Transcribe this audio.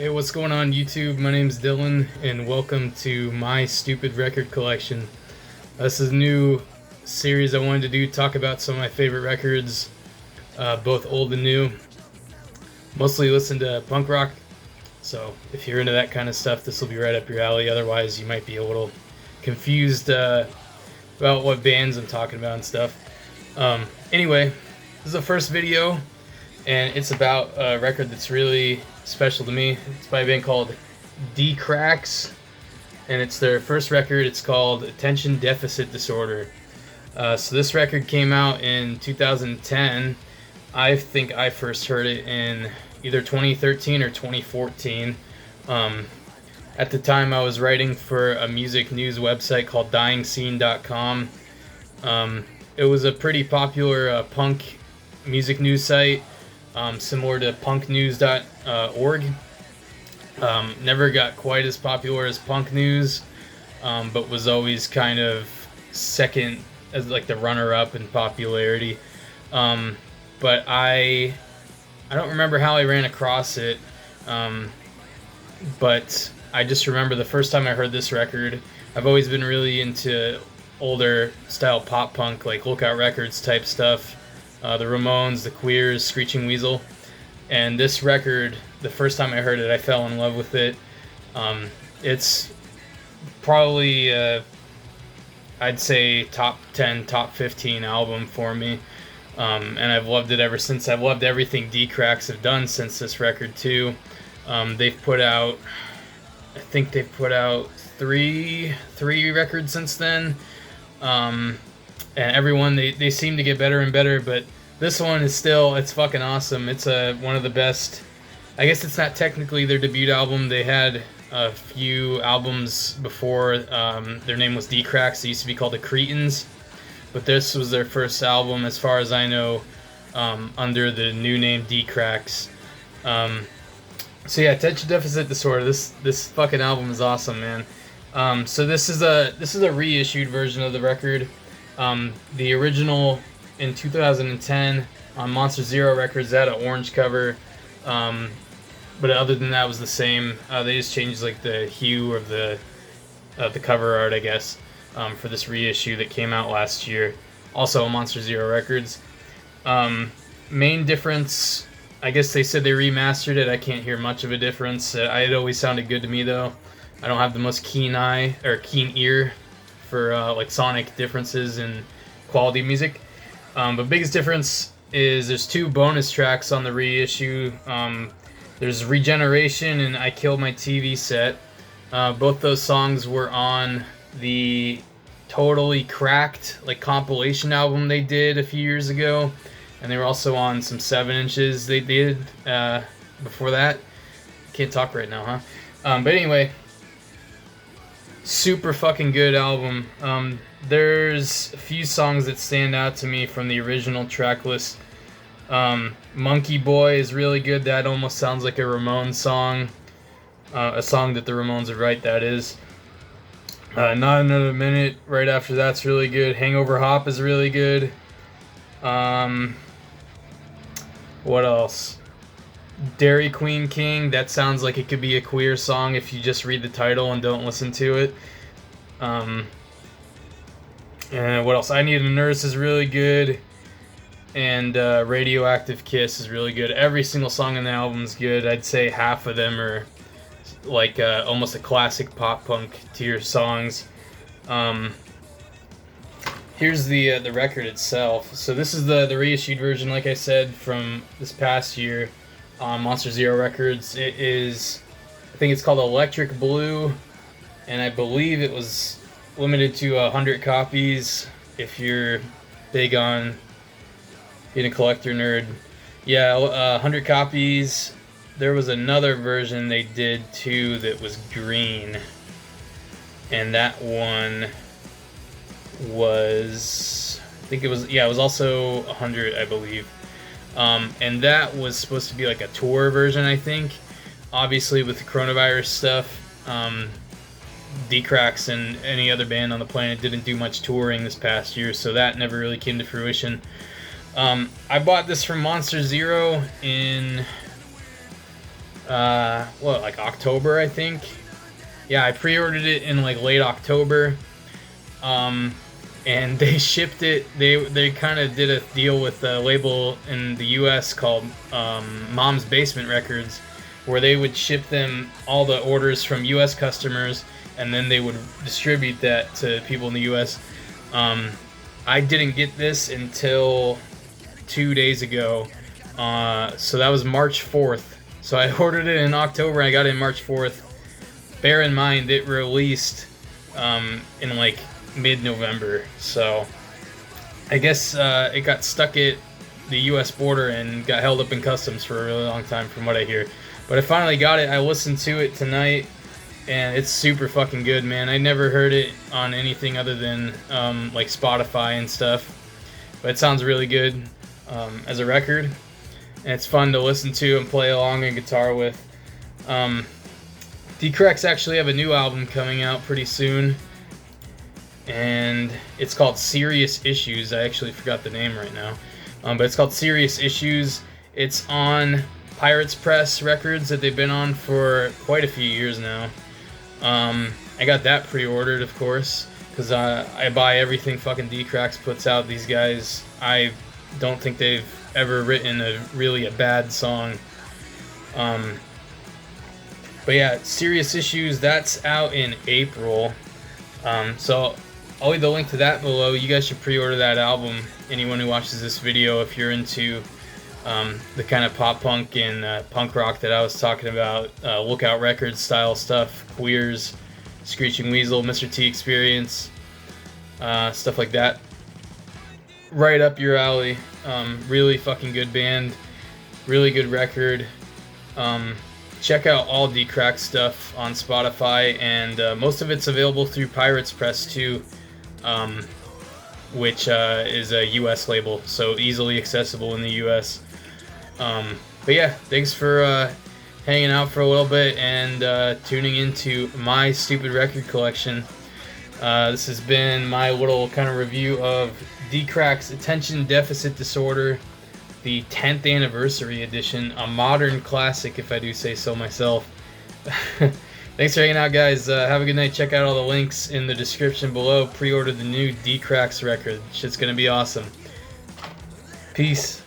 Hey, what's going on YouTube? My name's Dylan, and welcome to my stupid record collection. This is a new series I wanted to do, talk about some of my favorite records, both old and new. Mostly listen to punk rock, so if you're into that kind of stuff, this will be right up your alley. Otherwise, you might be a little confused about what bands I'm talking about and stuff. Anyway, this is the first video, and it's about a record that's really special to me. It's by a band called DeeCracks, and it's their first record. It's called Attention Deficit Disorder. So this record came out in 2010. I think I first heard it in either 2013 or 2014. At the time, I was writing for a music news website called DyingScene.com. It was a pretty popular punk music news site, similar to punknews.org. Never got quite as popular as Punk News, but was always kind of second as like the runner-up in popularity. But I don't remember how I ran across it, but I just remember the first time I heard this record. I've always been really into older style pop punk, like Lookout Records type stuff. The Ramones, the Queers, Screeching Weasel. And this record, the first time I heard it, I fell in love with it. It's probably, I'd say, top 10, top 15 album for me. And I've loved it ever since. I've loved everything DeeCracks have done since this record, too. They've put out, I think they've put out three records since then. And everyone, they seem to get better and better, but this one is still, it's fucking awesome. It's one of the best. I guess it's not technically their debut album. They had a few albums before. Their name was DeeCracks. They used to be called the Cretans, but this was their first album, as far as I know, under the new name DeeCracks. So yeah, Attention Deficit Disorder. This fucking album is awesome, man. So this is a reissued version of the record. The original in 2010 on Monster Zero Records had an orange cover, but other than that, it was the same. They just changed like the hue of the cover art, I guess, for this reissue that came out last year. Also on Monster Zero Records. Main difference, I guess they said they remastered it. I can't hear much of a difference. It always sounded good to me though. I don't have the most keen eye or keen ear for like sonic differences in quality music. But biggest difference is there's two bonus tracks on the reissue. There's Regeneration and I Killed My TV Set. Both those songs were on the Totally Cracked like compilation album they did a few years ago, and they were also on some 7 inches they did before that. Can't talk right now, huh? But anyway, super fucking good album. There's a few songs that stand out to me from the original track list. Monkey Boy is really good. That almost sounds like a Ramones song. A song that the Ramones would write, that is. Not Another Minute right after that's really good. Hangover Hop is really good. What else? Dairy Queen King, that sounds like it could be a queer song if you just read the title and don't listen to it. And what else? I Need a Nurse is really good. And Radioactive Kiss is really good. Every single song in the album is good. I'd say half of them are like almost a classic pop punk tier songs. Here's the record itself. So this is the reissued version, like I said, from this past year on Monster Zero Records. It is, I think it's called Electric Blue, and I believe it was limited to 100 copies if you're big on being a collector nerd. Yeah, 100 copies. There was another version they did too that was green, and that one was, I think it was, yeah, it was also 100, I believe. And that was supposed to be like a tour version, I think. Obviously, with the coronavirus stuff, DeeCracks and any other band on the planet didn't do much touring this past year, so that never really came to fruition. I bought this from Monster Zero in what, like October, I think. Yeah, I pre-ordered it in like late October. And they shipped it. They kind of did a deal with a label in the U.S. called Mom's Basement Records, where they would ship them all the orders from U.S. customers, and then they would distribute that to people in the U.S. I didn't get this until 2 days ago, so that was March 4th. So I ordered it in October, and I got it in March 4th. Bear in mind, it released in like mid-November, so I guess it got stuck at the U.S. border and got held up in customs for a really long time, from what I hear. But I finally got it. I listened to it tonight, and it's super fucking good, man. I never heard it on anything other than like Spotify and stuff, but it sounds really good as a record, and it's fun to listen to and play along on guitar with. DeeCracks actually have a new album coming out pretty soon, and it's called Serious Issues. I actually forgot the name right now, but it's called Serious Issues. It's on Pirates Press Records that they've been on for quite a few years now. I got that pre-ordered, of course, because I buy everything fucking DeeCracks puts out. These guys, I don't think they've ever written a bad song. But yeah, Serious Issues, that's out in April. So I'll leave the link to that below. You guys should pre-order that album. Anyone who watches this video, if you're into the kind of pop punk and punk rock that I was talking about, Lookout Records style stuff, Queers, Screeching Weasel, Mr. T Experience, stuff like that. Right up your alley. Really fucking good band, really good record. Check out all DeeCracks stuff on Spotify, and most of it's available through Pirates Press too, which is a US label, so easily accessible in the US. But yeah, thanks for hanging out for a little bit and tuning into my stupid record collection. This has been my little kind of review of DeeCracks Attention Deficit Disorder, the 10th anniversary edition, a modern classic if I do say so myself. Thanks for hanging out, guys. Have a good night. Check out all the links in the description below. Pre-order the new DeeCracks record. Shit's gonna be awesome. Peace.